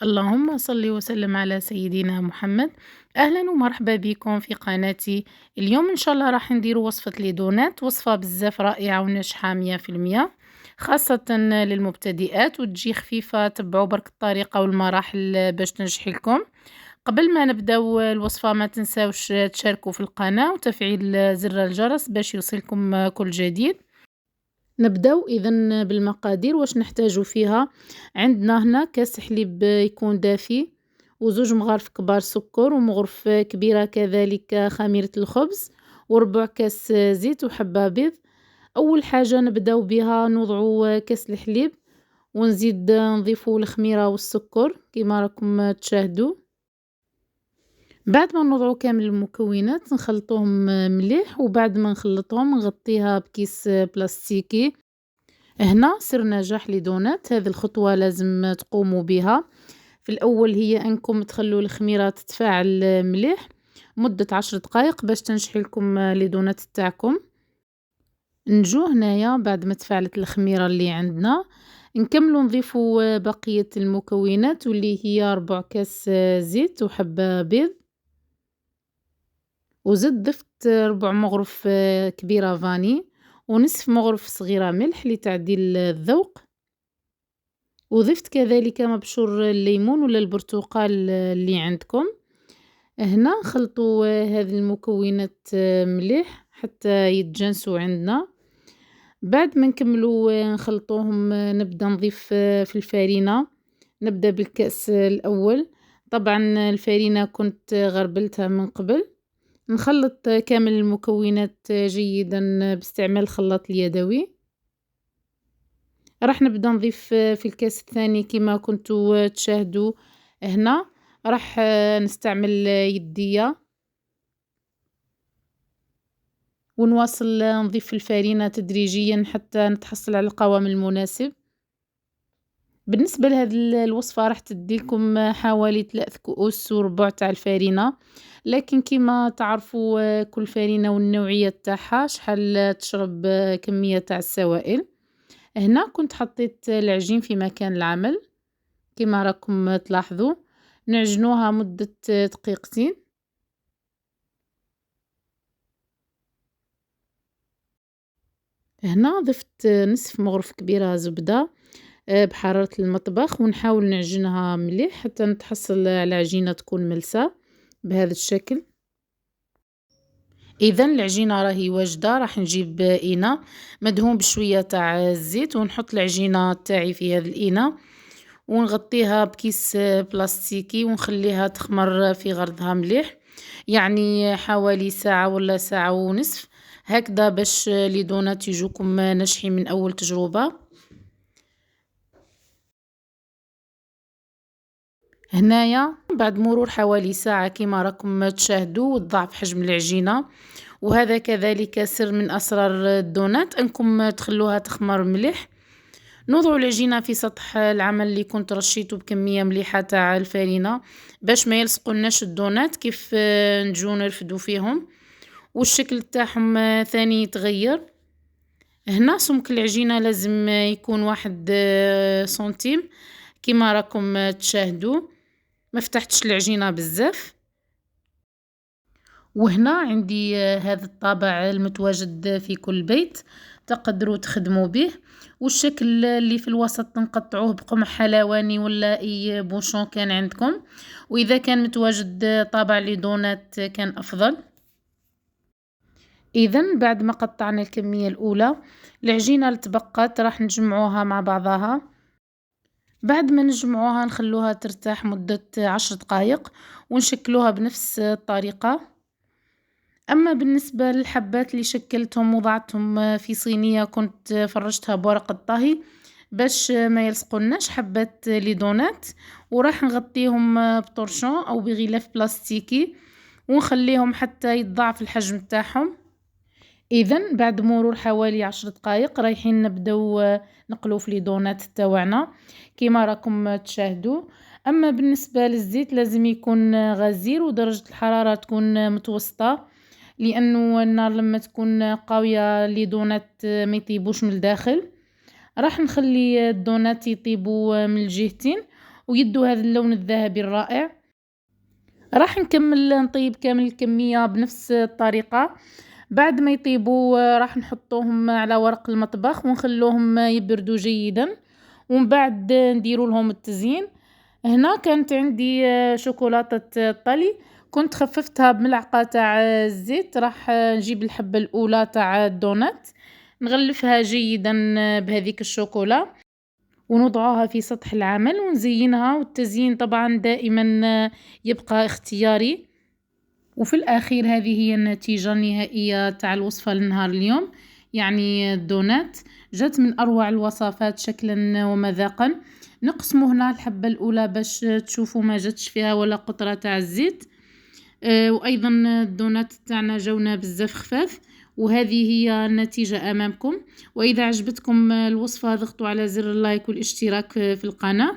اللهم صل وسلم على سيدنا محمد. أهلا ومرحبا بكم في قناتي. اليوم إن شاء الله راح ندير وصفة لي دونات، وصفة بزاف رائعة وناجحة 100%، خاصة للمبتدئات، وتجي خفيفة. تبعوا برك الطريقة والمراحل باش تنجح لكم. قبل ما نبداو الوصفة ما تنساوش تشاركوا في القناة وتفعيل زر الجرس باش يوصلكم كل جديد. نبداو إذن بالمقادير واش نحتاجو فيها. عندنا هنا كاس حليب يكون دافي، وزوج مغارف كبار سكر، ومغرف كبيرة كذلك خميرة الخبز، وربع كاس زيت، وحبة بيض. أول حاجة نبداو بها نوضعو كاس الحليب، ونزيد نضيفو الخميرة والسكر كيما راكم تشاهدوا. بعد ما نوضعو كامل المكونات نخلطوهم مليح، وبعد ما نخلطهم نغطيها بكيس بلاستيكي. هنا سر نجاح لي دونات، هذه الخطوة لازم تقوموا بها. في الأول هي أنكم تخلوا الخميرة تتفاعل مليح مدة 10 دقائق باش تنجح لكم لي دونات تاعكم. نجو هنايا بعد ما تفاعلت الخميرة اللي عندنا نكملوا نضيفوا بقية المكونات، واللي هي ربع كاس زيت، وحبة بيض، وزد ضفت ربع مغرف كبيرة فاني، ونصف مغرف صغيرة ملح لتعديل الذوق، وضفت كذلك مبشور الليمون ولا البرتقال اللي عندكم. هنا خلطوا هذه المكونات مليح حتى يتجانسوا عندنا. بعد ما نكملوا نخلطوهم نبدا نضيف في الفارينة. نبدا بالكأس الأول. طبعا الفارينة كنت غربلتها من قبل. نخلط كامل المكونات جيدا باستعمال الخلاط اليدوي. راح نبدا نضيف في الكاس الثاني كما كنتوا تشاهدوا هنا. راح نستعمل يدية، ونواصل نضيف الفارينة تدريجيا حتى نتحصل على القوام المناسب. بالنسبة لهذه الوصفة راح تديلكم حوالي 3 كؤوس وربع تاع الفارينة، لكن كما تعرفوا كل فارينة والنوعية تاعها شحال تشرب كمية تاع السوائل. هنا كنت حطيت العجين في مكان العمل كما راكم تلاحظوا. نعجنوها مدة دقيقتين. هنا ضفت نصف مغرف كبيرة زبدة بحرارة المطبخ، ونحاول نعجنها مليح حتى نتحصل على عجينة تكون ملسة بهذا الشكل. اذا العجينة راهي واجدة. راح نجيب إناء مدهون بشوية تاع الزيت، ونحط العجينة تاعي في هذا الإناء، ونغطيها بكيس بلاستيكي، ونخليها تخمر في غرضها مليح، يعني حوالي ساعة ولا ساعة ونصف هكذا باش لي دونات يجوكم ناجحين من أول تجربة. هنايا بعد مرور حوالي ساعة كما راكم تشاهدوا تضاعف حجم العجينة، وهذا كذلك سر من أسرار الدونات أنكم تخلوها تخمر مليح. نوضعوا العجينة في سطح العمل اللي كنت رشيته بكمية مليحة تاع الفارينة باش ما يلصقولناش الدونات كيف نجو نرفدو فيهم، والشكل تاعهم ثاني يتغير. هنا سمك العجينة لازم يكون 1 سنتيم كما راكم تشاهدوا، ما فتحتش العجينة بزاف. وهنا عندي هذا الطابع المتواجد في كل بيت تقدروا تخدموا به، والشكل اللي في الوسط نقطعوه بقمح حلواني ولا اي بوشون كان عندكم، واذا كان متواجد طابع لي دونات كان افضل. اذا بعد ما قطعنا الكمية الاولى، العجينة اللي تبقت راح نجمعوها مع بعضها. بعد ما نجمعوها نخلوها ترتاح مدة 10 دقائق، ونشكلوها بنفس الطريقة. أما بالنسبة للحبات اللي شكلتهم وضعتهم في صينية كنت فرشتها بورق الطهي باش ما يلصقوناش حبات لي دونات، وراح نغطيهم بطرشون أو بغلاف بلاستيكي، ونخليهم حتى يتضاعف الحجم تاعهم. إذن بعد مرور حوالي 10 دقائق رايحين نبداو نقلو في لي دونات تاوعنا كيما راكم تشاهدوا. أما بالنسبة للزيت لازم يكون غزير ودرجة الحرارة تكون متوسطة، لأنه النار لما تكون قوية لي دونات ما يطيبوش من الداخل. راح نخلي الدونات يطيبوا من الجهتين، ويدوا هذا اللون الذهبي الرائع. راح نكمل نطيب كامل الكمية بنفس الطريقة. بعد ما يطيبوا راح نحطوهم على ورق المطبخ ونخلوهم يبردوا جيدا، ومن بعد نديروا لهم التزيين. هنا كانت عندي شوكولاتة طلي، كنت خففتها بملعقة تاع الزيت. راح نجيب الحبة الأولى تاع الدونات، نغلفها جيدا بهذيك الشوكولا ونوضعها في سطح العمل ونزينها، والتزيين طبعا دائما يبقى اختياري. وفي الأخير هذه هي النتيجة النهائية تاع الوصفة لنهار اليوم، يعني الدونات جات من أروع الوصفات شكلا ومذاقا. نقسموا هنا الحبة الأولى باش تشوفوا ما جاتش فيها ولا قطرة تاع الزيت. وأيضا الدونات تاعنا جونا بزاف خفاف، وهذه هي النتيجة أمامكم. وإذا عجبتكم الوصفة ضغطوا على زر اللايك والاشتراك في القناة.